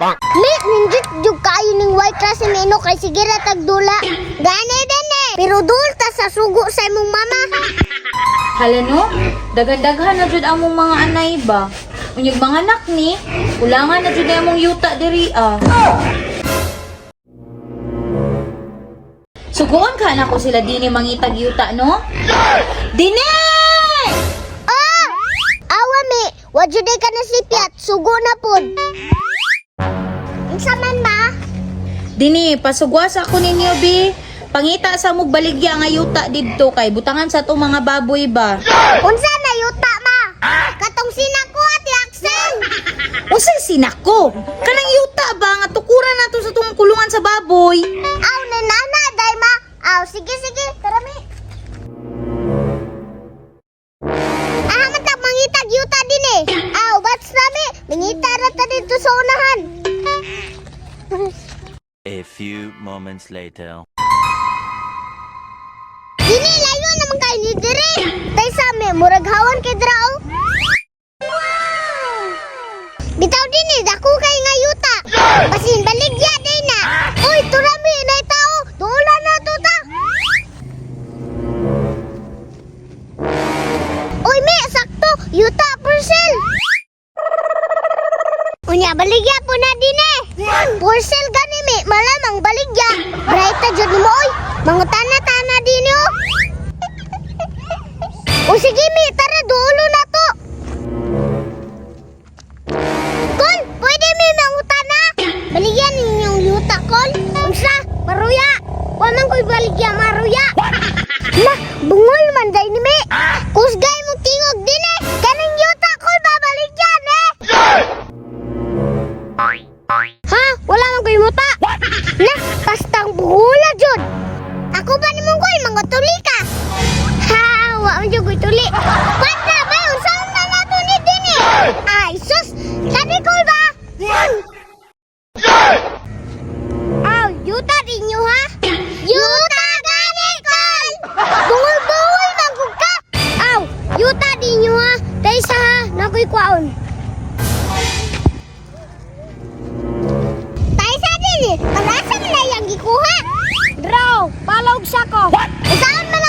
Mi, ninjit jug kayo ning white class ni Ino kay sige ra tagdula. Gani din eh. Pero dulta sa sugo sa imong mama. Hala no, daghan-daghan na jud among mga anay ba. Unyag mga anak ni, ulangan na jud among yuta diri ah. Suguon ka na ko sila dini mangitag yuta no? Dine! Ah! Awa mi, wa jud ka na sipiat, sugo na pud. Unsa man ba? Dini, pasugwas ako ninyo bi. Pangita sa mong baligya nga yuta didto kay butangan sa tong mga baboy ba. Unsa na yuta ma? Katong sinako ati Axel. Usa sinako. Kanang yuta ba nga tukuran nato sa tong kulungan sa baboy. Aw nanana day ma. Aw sige sige, tara mi. Matag mangitag yuta din eh. Aw bats nami, mangita ra ta dito sa unahan. A few moments later. Dini layo naman kay ni dire. Tay sa mi murag hawan kay drao. Bitaw dini dako kay nga yuta. Basin baligya day na. Oy turami nay tao. Dula na to ta. Oy mi sakto yuta parcel. Unya baligya po na dini. Parcel gani mi malamang baligya. Bright jud mo oy. Mangutana-tana dini oh. O sige mi, tara dulo na to. Kol, pwede mi mangutana. Baligyan ninyong yuta, Kol. Unsa, maruya. Waman ko'y baligyan, maruya. Lah, bungol man day ni mi. Kusgay mo tingog din eh. Kaning yuta, Kol, babaligyan eh. Ha? Wala man ko'y muta. Nah, kastang buhula, Jod. Ako ba ni mong ko'y mangatuli ka? Ha, wa man jud ko'y tuli. Patra ba unsa man nato ni dinhi? Ay sus, sabi ko ba? Aw, yuta dinyo ha? Yuta gani kol. Bungol-bungol magug ka. Aw, yuta dinyo ha? Dai sa ha, nakoy kwaon. Tay sa dinhi, parasa man na yang gikuha. Draw, palog sa ko. Saan man